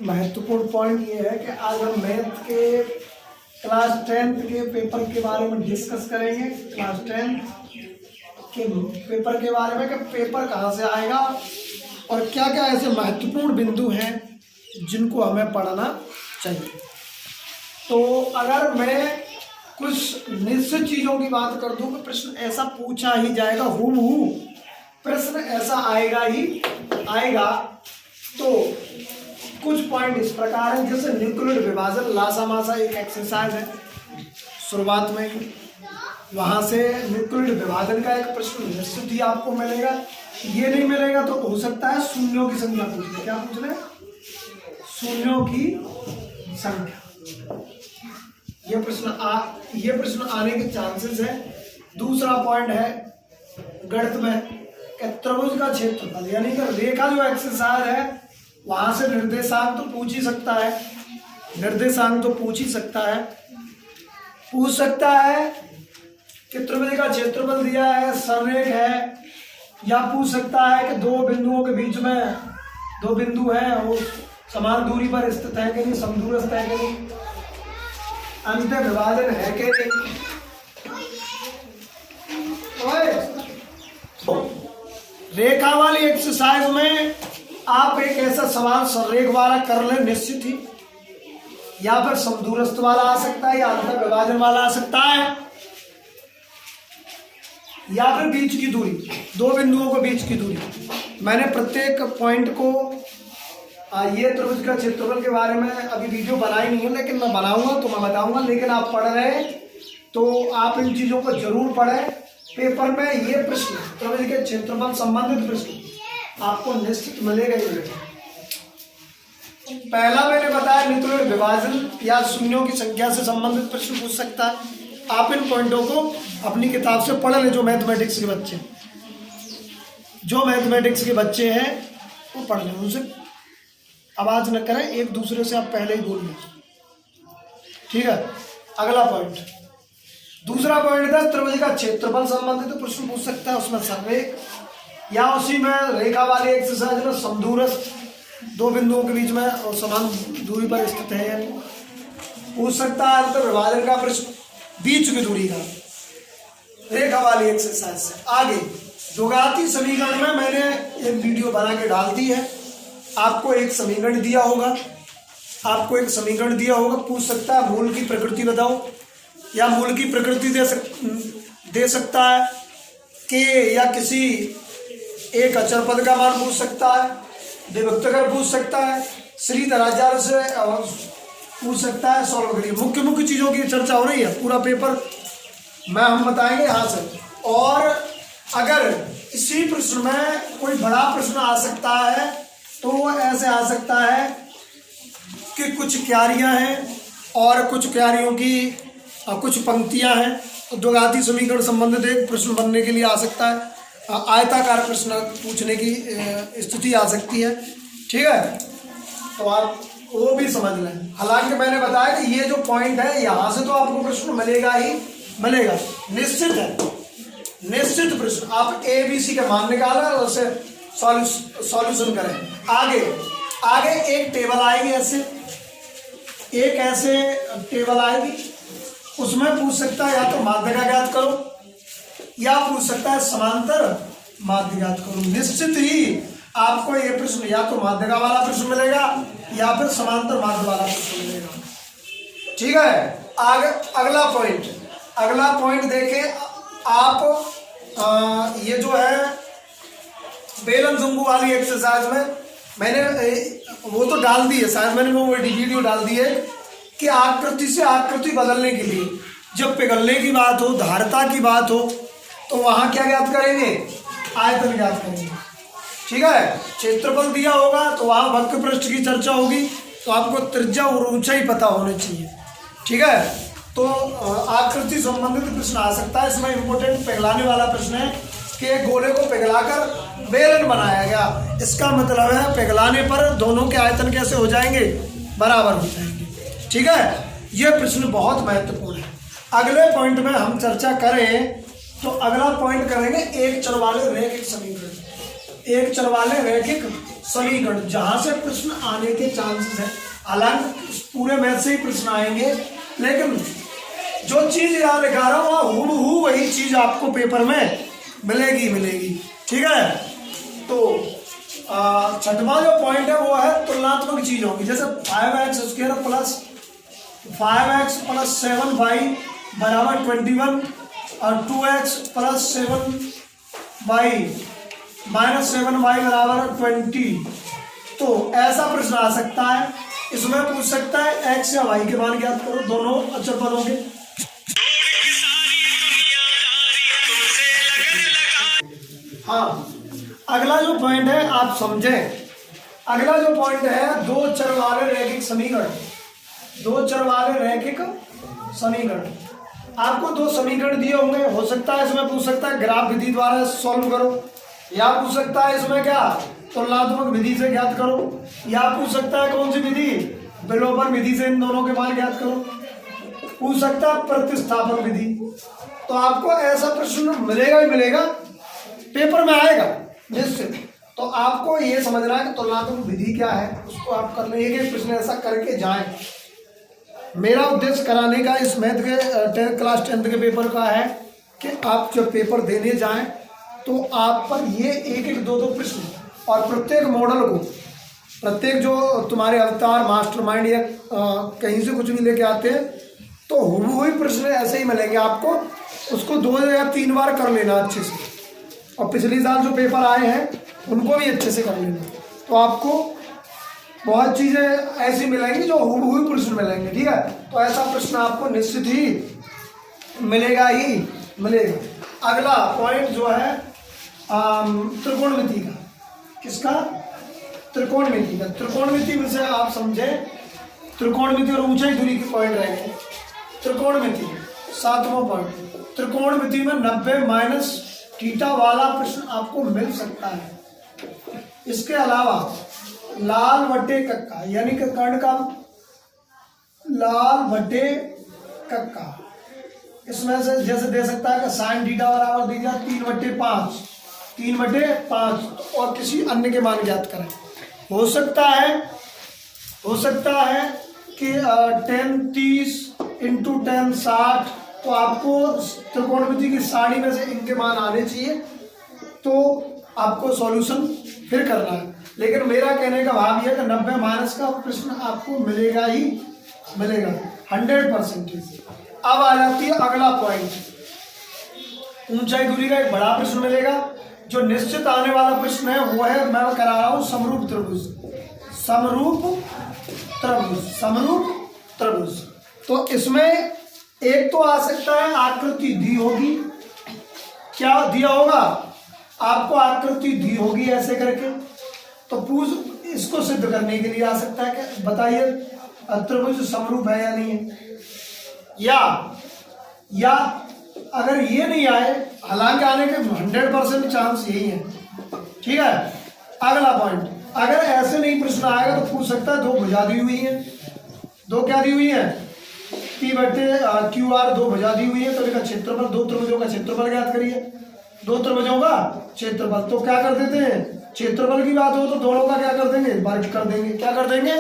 महत्वपूर्ण पॉइंट ये है कि आज हम मैथ के क्लास 10th के पेपर के बारे में डिस्कस करेंगे। क्लास 10th के पेपर के बारे में कि पेपर कहाँ से आएगा और क्या क्या ऐसे महत्वपूर्ण बिंदु हैं जिनको हमें पढ़ना चाहिए। तो अगर मैं कुछ निश्चित चीज़ों की बात कर दूँ कि प्रश्न ऐसा पूछा ही जाएगा, हूबहू प्रश्न ऐसा आएगा ही आएगा। तो कुछ पॉइंट इस प्रकार है, जैसे न्यूक्लियर विभाजन लासामासा एक एक्सरसाइज है शुरुआत में ही, वहाँ से न्यूक्लियर विभाजन का एक प्रश्न निश्चित ही आपको मिलेगा। ये नहीं मिलेगा तो हो सकता है शून्यों की संख्या पूछ ले। क्या पूछ ले? शून्यों की संख्या। ये प्रश्न आने के चांसेस है। दूसरा पॉइंट है गणित में त्रिभुज का क्षेत्रफल, यानी कि रेखा जो एक्सरसाइज है वहां से निर्देशांक तो पूछ ही सकता है, निर्देशांक तो पूछ ही सकता है। पूछ सकता है कि त्रिभुज का क्षेत्रफल दिया है, सररेख है, या पूछ सकता है कि दो बिंदुओं के बीच में दो बिंदु हैं वो समान दूरी पर स्थित है कि नहीं, समदूरस्थ है कि नहीं, अंत विभाजन है कि नहीं। रेखा वाली एक्सरसाइज में आप एक ऐसा सवाल सररेख वाला कर ले निश्चित ही, या फिर समदूरस्थ वाला आ सकता है, या अंतर विभाजन वाला आ सकता है, या फिर बीच की दूरी, दो बिंदुओं के बीच की दूरी। मैंने प्रत्येक पॉइंट को ये त्रिभुज का क्षेत्रफल के बारे में अभी वीडियो बनाई नहीं है, लेकिन मैं बनाऊंगा तो मैं बताऊंगा। लेकिन आप पढ़ रहे हैं तो आप इन चीजों को जरूर पढ़ें। पेपर में ये प्रश्न त्रिभुज के क्षेत्रफल संबंधित प्रश्न आपको निश्चित मिलेगा ही मिलेगा। पहला मैंने बताया न्यूक्लियर विभाजन या शून्यों की संख्या से संबंधित प्रश्न पूछ सकता है। आप इन पॉइंटों को अपनी किताब से पढ़ लें। जो मैथमेटिक्स के बच्चे हैं वो पढ़ लें, उनसे आवाज न करें, एक दूसरे से आप पहले ही बोल लें, ठीक है। अगला पॉइंट, दूसरा पॉइंट था त्रिभुज का क्षेत्रफल संबंधित प्रश्न पूछ सकता है। उसमें सररेख या उसी में रेखा वाली एक्सरसाइज में समदूरस्थ दो बिंदुओं के बीच में और समान दूरी पर स्थित है यानी पूछ सकता है। अंतर विभाजन का प्रश्न बीच की दूरी का रेखा वाली एक्सरसाइज से। आगे द्विघाती समीकरण में मैंने एक वीडियो बना के डाल दी है। आपको एक समीकरण दिया होगा, पूछ सकता है मूल की प्रकृति बताओ, या मूल की प्रकृति दे सकता है कि या किसी एक अचर पद का मान पूछ सकता है, विभक्तकर पूछ सकता है, श्री तराजार से पूछ सकता है, सॉल्व करिए। मुख्य चीज़ों की चर्चा हो रही है, पूरा पेपर में हम बताएंगे यहाँ से। और अगर इसी प्रश्न में कोई बड़ा प्रश्न आ सकता है तो ऐसे आ सकता है कि कुछ क्यारियाँ हैं और कुछ क्यारियों की कुछ पंक्तियां हैं, तो द्विघाती समीकरण संबंधित एक प्रश्न बनने के लिए आ सकता है। आयताकार प्रश्न पूछने की स्थिति आ सकती है, ठीक है। तो आप वो भी समझ लें। हालांकि मैंने बताया कि ये जो पॉइंट है यहाँ से तो आपको प्रश्न मिलेगा ही मिलेगा, निश्चित है, निश्चित प्रश्न। आप ABC का मान निकालें और उसे सॉल्यूशन करें। आगे एक टेबल आएगी, ऐसे टेबल आएगी, उसमें पूछ सकता है या तो माध्य का ज्ञात करो, या पूछ सकता है समांतर माध्य ज्ञात करो। निश्चित ही आपको ये प्रश्न या तो माध्य का वाला प्रश्न मिलेगा या फिर समांतर माध्य वाला प्रश्न मिलेगा, ठीक है। आगे अगला पॉइंट देखें आप। ये जो है बेलन शंकु वाली एक्सरसाइज में मैंने वो तो डाल दी है, शायद मैंने वो वीडियो डाल दी है कि आकृति से आकृति बदलने के लिए जब पिघलने की बात हो, धारता की बात हो, तो वहां क्या ज्ञात करेंगे? आयतन ज्ञात करेंगे, ठीक है। क्षेत्रफल दिया होगा तो वहां वक्र पृष्ठ की चर्चा होगी, तो आपको त्रिज्या और ऊंचाई पता होनी चाहिए, ठीक है। तो आकृति संबंधित प्रश्न आ सकता है। इसमें इंपोर्टेंट पिघलाने वाला प्रश्न है कि एक गोले को पिघलाकर बेलन बनाया गया। इसका मतलब है पिघलाने पर दोनों के आयतन कैसे हो जाएंगे? बराबर हो जाएंगे, ठीक है। यह प्रश्न बहुत महत्वपूर्ण है। अगले पॉइंट में हम चर्चा करें तो अगला पॉइंट करेंगे एक चर वाले रैखिक समीकरण, एक चर वाले रैखिक समीकरण, जहां से प्रश्न आने के चांसेस है। हालांकि पूरे मैथ से ही प्रश्न आएंगे, लेकिन जो चीज यहाँ दिखा रहा हूँ वहाँ हूबहू वही चीज आपको पेपर में मिलेगी। ठीक है, तो छठवां जो पॉइंट है वो है तुलनात्मक चीज होगी। जैसे 5x² plus 5x plus 7y बराबर 21 और 2x plus 7y minus 7y बराबर 20। तो ऐसा प्रश्न आ सकता है। इसमें पूछ सकता है x या y के मान ज्ञात करो, दोनों अचर पदों के। हाँ, अगला जो पॉइंट है आप समझें। अगला जो पॉइंट है दो चर वाले रैखिक समीकरण। दो चर वाले रैखिक समीकरण, आपको दो समीकरण दिए होंगे। हो सकता है इसमें पूछ सकता है ग्राफ विधि द्वारा सॉल्व करो, या पूछ सकता है इसमें क्या तुलनात्मक विधि से ज्ञात करो, या पूछ सकता है कौन सी विधि, विलोपन विधि से इन दोनों के मान ज्ञात करो, पूछ सकता है प्रतिस्थापन विधि। तो आपको ऐसा प्रश्न मिलेगा ही मिलेगा, पेपर में आएगा निश्चित। तो आपको ये समझना है कि तुलनात्मक विधि क्या है, उसको आप कर लें। एक प्रश्न ऐसा करके जाएं। मेरा उद्देश्य कराने का इस मैथ के क्लास 10th के पेपर का है कि आप जब पेपर देने जाएं तो आप पर ये एक दो प्रश्न, और प्रत्येक मॉडल को, प्रत्येक जो तुम्हारे अवतार मास्टरमाइंड या कहीं से कुछ भी लेके आते हैं, तो हूबहू प्रश्न ऐसे ही मिलेंगे आपको। उसको 2 या 3 बार कर लेना अच्छे से, और पिछले साल जो पेपर आए हैं उनको भी अच्छे से कर लेना। तो आपको बहुत चीज़ें ऐसी मिलेंगी जो हूबहू प्रश्न मिलेंगे। ठीक है, तो ऐसा प्रश्न आपको निश्चित ही मिलेगा ही मिलेगा। अगला पॉइंट जो है त्रिकोणमिति का। किसका? त्रिकोणमिति का। त्रिकोणमिति में से आप समझें, त्रिकोणमिति और ऊंचाई दूरी के पॉइंट रहेंगे। त्रिकोणमिति 7वां पॉइंट, त्रिकोणमिति में 90 माइनस थीटा वाला प्रश्न आपको मिल सकता है। इसके अलावा लाल बटे कक्का, यानी कि कर्ण का लाल बटे कक्का, इसमें से जैसे दे सकता है कि साइन थीटा बराबर दी जाए 3/5, और किसी अन्य के मान ज्ञात करें। हो सकता है कि 10 30 इंटू 10 60, तो आपको त्रिकोणमिति की सारणी में से इनके मान आने चाहिए, तो आपको सॉल्यूशन फिर करना है। लेकिन मेरा कहने का भाव यह है कि 90 माइनस का प्रश्न आपको मिलेगा ही मिलेगा 100%। अब आ जाती है अगला पॉइंट, ऊंचाई दूरी का एक बड़ा प्रश्न मिलेगा। जो निश्चित आने वाला प्रश्न है वो है, मैं करा रहा हूं समरूप त्रिभुज। तो इसमें एक तो आ सकता है आकृति दी होगी। क्या दिया होगा? आपको आकृति दी होगी ऐसे करके, तो पूछ इसको सिद्ध करने के लिए आ सकता है कि बताइए त्रिभुज समरूप है या नहीं है। या अगर ये नहीं आए, हालांकि आने के 100% चांस यही है। ठीक है, अगला पॉइंट, अगर ऐसे नहीं प्रश्न आएगा तो पूछ सकता है दो भुजा दी हुई है। दो क्या दी हुई है? P/QR, दो भुजा दी हुई है, तो इनका क्षेत्रफल, दो त्रिभुजों का क्षेत्रफल ज्ञात करिए। दो त्रिभुजों का क्षेत्रफल, तो क्या कर देते हैं, क्षेत्रफल की बात हो तो दोनों का क्या कर देंगे, वर्ग कर देंगे। क्या कर देंगे?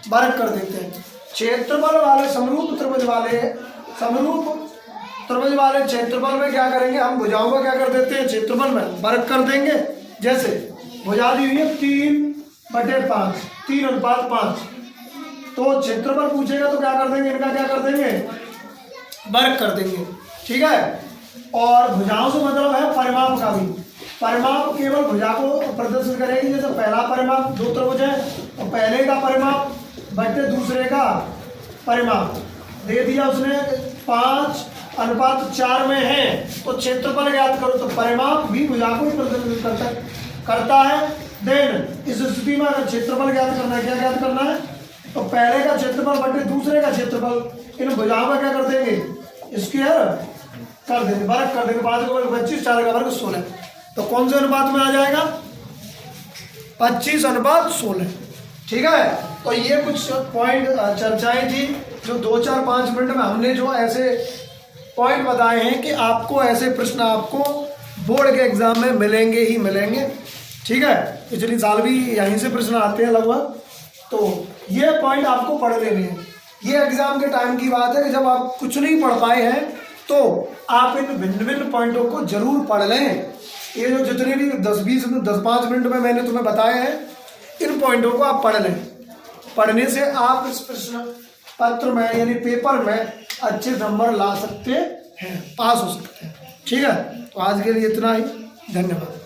वर्ग कर देते हैं। क्षेत्रफल वाले समरूप त्रिभुज वाले क्षेत्रफल में क्या करेंगे, हम भुजाओं का क्या कर देते हैं, क्षेत्रफल में वर्ग कर देंगे। जैसे भुजा दी हुई है 3/5, 3:5, तो क्षेत्रफल पूछेगा तो क्या कर देंगे, इनका क्या कर देंगे, वर्ग कर देंगे। ठीक है, और भुजाओं से मतलब है परिमाप का भी। परिमाप केवल भुजा को प्रदर्शित करेगी। जैसे पहला परिमाप, दो त्रिभुज है तो पहले का परिमाप बटे दूसरे का परिमाप दे दिया उसने, 5:4 में है, तो क्षेत्रफल ज्ञात करो। तो परिमाप भी भुजा को ही प्रदर्शित करता है। देन इस स्थिति में अगर क्षेत्रफल ज्ञात करना है, क्या ज्ञात करना है, तो पहले का क्षेत्रफल बटे दूसरे का क्षेत्रफल, इन भुजाओं का क्या कर देंगे, स्क्वायर कर देंगे, वर्ग कर देंगे। 5 का वर्ग 25, 4 का वर्ग 16, तो कौन से अनुपात में आ जाएगा, 25:16। ठीक है, तो ये कुछ पॉइंट चर्चाएं थी जो 2-4-5 मिनट में हमने जो ऐसे पॉइंट बताए हैं कि आपको ऐसे प्रश्न आपको बोर्ड के एग्जाम में मिलेंगे ही मिलेंगे। ठीक है, पिछले साल भी यहीं से प्रश्न आते हैं लगभग। तो ये पॉइंट आपको पढ़ लेने हैं। ये एग्जाम के टाइम की बात है कि जब आप कुछ नहीं पढ़ पाए हैं तो आप इन भिन्न भिन्न पॉइंटों को जरूर पढ़ लें। ये जो जितने भी 10-5 मिनट में मैंने तुम्हें बताए हैं, इन पॉइंटों को आप पढ़ लें। पढ़ने से आप इस प्रश्न पत्र में यानी पेपर में अच्छे नंबर ला सकते हैं, पास हो सकते हैं। ठीक है, तो आज के लिए इतना ही, धन्यवाद।